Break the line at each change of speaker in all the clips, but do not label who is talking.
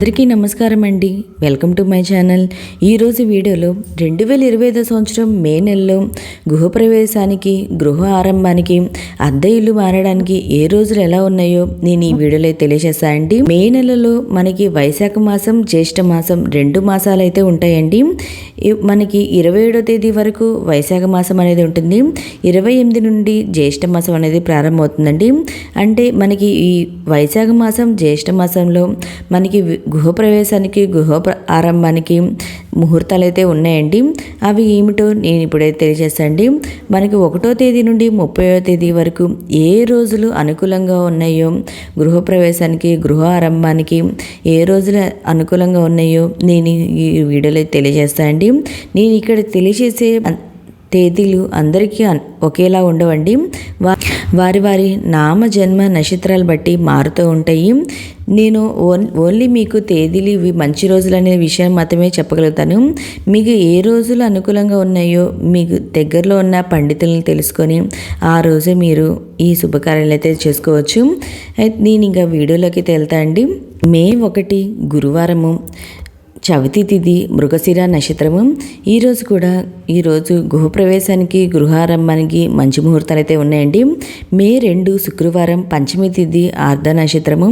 అందరికీ నమస్కారం అండి. Welcome to my channel. ఈరోజు వీడియోలో 2025 సంవత్సరం మే నెలలో గృహప్రవేశానికి, గృహ ఆరంభానికి, అద్దె ఇల్లు మారడానికి ఏ రోజులు ఎలా ఉన్నాయో నేను ఈ వీడియోలో తెలియజేస్తాను అండి. మే నెలలో మనకి వైశాఖ మాసం, జ్యేష్ఠ మాసం 2 మాసాలు అయితే ఉంటాయండి. మనకి 27వ తేదీ వరకు వైశాఖ మాసం అనేది ఉంటుంది. 28 నుండి జ్యేష్ఠ మాసం అనేది ప్రారంభమవుతుందండి. అంటే మనకి ఈ వైశాఖ మాసం, జ్యేష్ఠ మాసంలో మనకి గృహప్రవేశానికి, ఆరంభానికి ముహూర్తాలు అయితే ఉన్నాయండి. అవి ఏమిటో నేను ఇప్పుడైతే తెలియజేస్తానండి. మనకి 1వ తేదీ నుండి 30వ తేదీ వరకు ఏ రోజులు అనుకూలంగా ఉన్నాయో, గృహప్రవేశానికి, గృహ ఆరంభానికి ఏ రోజులు అనుకూలంగా ఉన్నాయో నేను ఈ వీడియోలో తెలియజేస్తానండి. నేను ఇక్కడ తెలియజేసే తేదీలు అందరికీ ఒకేలా ఉండవండి. వారి వారి నామ జన్మ నక్షత్రాలు బట్టి మారుతూ ఉంటాయి. నేను ఓన్లీ మీకు తేదీలు ఇవి మంచి రోజులు అనే విషయం మాత్రమే చెప్పగలుగుతాను. మీకు ఏ రోజులు అనుకూలంగా ఉన్నాయో మీకు దగ్గరలో ఉన్న పండితులను తెలుసుకొని ఆ రోజు మీరు ఈ శుభకార్యాలు అయితే చేసుకోవచ్చు. అయితే నేను ఇంకా వీడియోలోకి వెళ్తా అండి. మే 1 గురువారము, చవితి తిథి, మృగశిర నక్షత్రము. ఈరోజు గృహప్రవేశానికి, గృహారంభానికి మంచి ముహూర్తాలు అయితే ఉన్నాయండి. మే 2 శుక్రవారం, పంచమి తిథి, ఆర్ధ నక్షత్రము.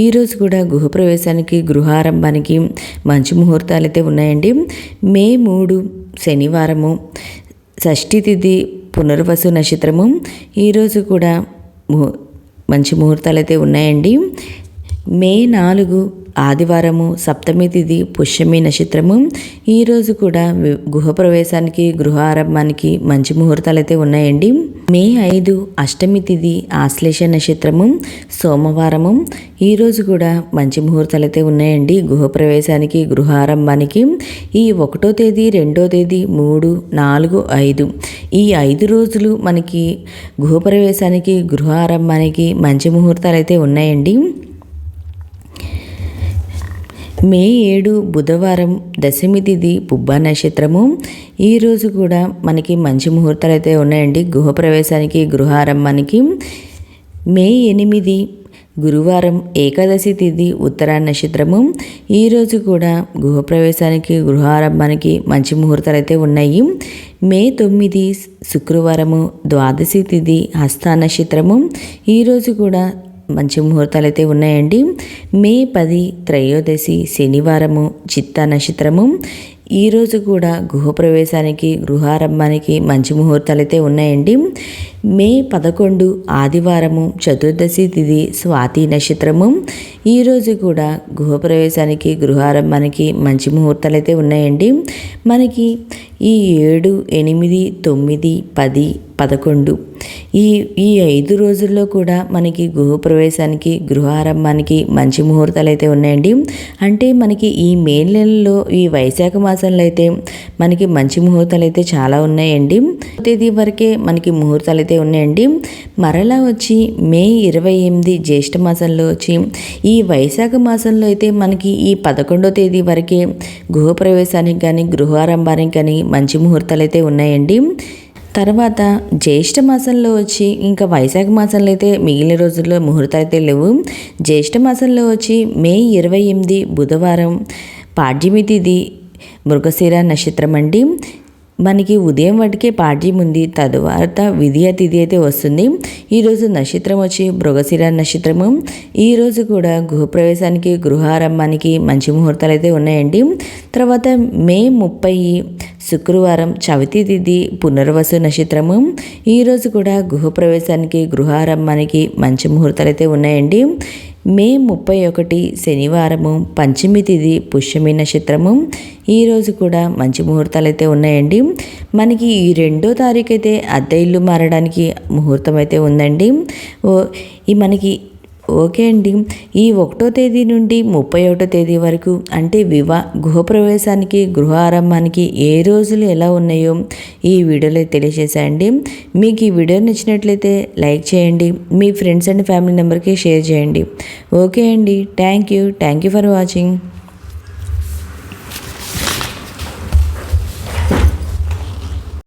ఈరోజు కూడా గృహప్రవేశానికి, గృహారంభానికి మంచి ముహూర్తాలు అయితే ఉన్నాయండి. మే 3 శనివారము, షష్ఠి తిథి, పునర్వసు నక్షత్రము. ఈరోజు కూడా మంచి ముహూర్తాలు అయితే ఉన్నాయండి. మే 4 ఆదివారము, సప్తమి తిథి, పుష్యమి నక్షత్రము. ఈరోజు కూడా గృహప్రవేశానికి, గృహ ఆరంభానికి మంచి ముహూర్తాలు అయితే ఉన్నాయండి. మే 5 అష్టమి తిథి, ఆశ్లేష నక్షత్రము, సోమవారము. ఈరోజు కూడా మంచి ముహూర్తాలు అయితే ఉన్నాయండి గృహప్రవేశానికి, గృహ ఆరంభానికి. ఈ 1వ తేదీ, 2వ తేదీ, 3, 4, 5 ఈ 5 రోజులు మనకి గృహప్రవేశానికి, గృహ ఆరంభానికి మంచి ముహూర్తాలు అయితే ఉన్నాయండి. మే 7 బుధవారం, దశమి తిథి, పుబ్బ నక్షత్రము. ఈరోజు కూడా మనకి మంచి ముహూర్తాలు అయితే ఉన్నాయండి గృహప్రవేశానికి, గృహ ఆరంభానికి. మే 8 గురువారం, ఏకాదశి తిథి, ఉత్తర నక్షత్రము. ఈరోజు కూడా గృహప్రవేశానికి, గృహ ఆరంభానికి మంచి ముహూర్తాలు అయితే ఉన్నాయి. మే 9 శుక్రవారము, ద్వాదశి తిథి, హస్త నక్షత్రము. ఈరోజు కూడా మంచి ముహూర్తాలు అయితే ఉన్నాయండి. మే 10 త్రయోదశి శనివారము, చిత్త నక్షత్రము. ఈరోజు కూడా గృహప్రవేశానికి, గృహారంభానికి మంచి ముహూర్తాలు అయితే ఉన్నాయండి. మే 11 ఆదివారము, చతుర్దశి తిథి, స్వాతి నక్షత్రము. ఈరోజు కూడా గృహప్రవేశానికి, గృహారంభానికి మంచి ముహూర్తాలు అయితే ఉన్నాయండి. మనకి ఈ 7, 8, 9, 10, 11 ఈ 5 రోజుల్లో కూడా మనకి గృహప్రవేశానికి, గృహారంభానికి మంచి ముహూర్తాలు అయితే ఉన్నాయండి. అంటే మనకి ఈ మే నెలలో, ఈ వైశాఖ మాసంలో అయితే మనకి మంచి ముహూర్తాలు అయితే చాలా ఉన్నాయండి. తేదీ వరకే మనకి ముహూర్తాలు అయితే ఉన్నాయండి. మరలా వచ్చి మే 28 జ్యేష్ఠ మాసంలో వచ్చి ఈ వైశాఖ మాసంలో అయితే మనకి ఈ 11వ తేదీ వరకే గృహప్రవేశానికి కానీ, గృహారంభానికి కానీ మంచి ముహూర్తాలు అయితే ఉన్నాయండి. తర్వాత జ్యేష్ఠ మాసంలో వచ్చి ఇంకా వైశాఖ మాసంలో అయితే మిగిలిన రోజుల్లో ముహూర్తాలు అయితే లేవు. జ్యేష్ఠ మాసంలో వచ్చి మే 28 బుధవారం, పాడ్యమి తిథి, మృగశిర నక్షత్రం అండి. మనకి ఉదయం వాటికే పాడ్యం ఉంది, తరువాత విధియ తిథి అయితే వస్తుంది. ఈరోజు నక్షత్రం వచ్చి మృగశిర నక్షత్రము. ఈరోజు కూడా గృహప్రవేశానికి, గృహారంభానికి మంచి ముహూర్తాలు అయితే ఉన్నాయండి. తర్వాత మే 30 శుక్రవారం, చవితి తిథి, పునర్వసు నక్షత్రము. ఈరోజు కూడా గృహప్రవేశానికి, గృహారంభానికి మంచి ముహూర్తాలు అయితే ఉన్నాయండి. మే 31 శనివారము, పంచమి తిథి, పుష్యమి నక్షత్రము. ఈరోజు కూడా మంచి ముహూర్తాలు అయితే ఉన్నాయండి. మనకి ఈ 2వ తారీఖు అయితే అద్దె ఇల్లు మారడానికి ముహూర్తం అయితే ఉందండి. మనకి ఓకే అండి. ఈ 1వ తేదీ నుండి 31వ తేదీ వరకు అంటే గృహప్రవేశానికి, గృహ ఆరంభానికి ఏ రోజులు ఎలా ఉన్నాయో ఈ వీడియోలో తెలియజేశాయండి. మీకు ఈ వీడియో నచ్చినట్లయితే లైక్ చేయండి, మీ ఫ్రెండ్స్ అండ్ ఫ్యామిలీ మెంబర్కి షేర్ చేయండి. ఓకే అండి. Thank you for watching.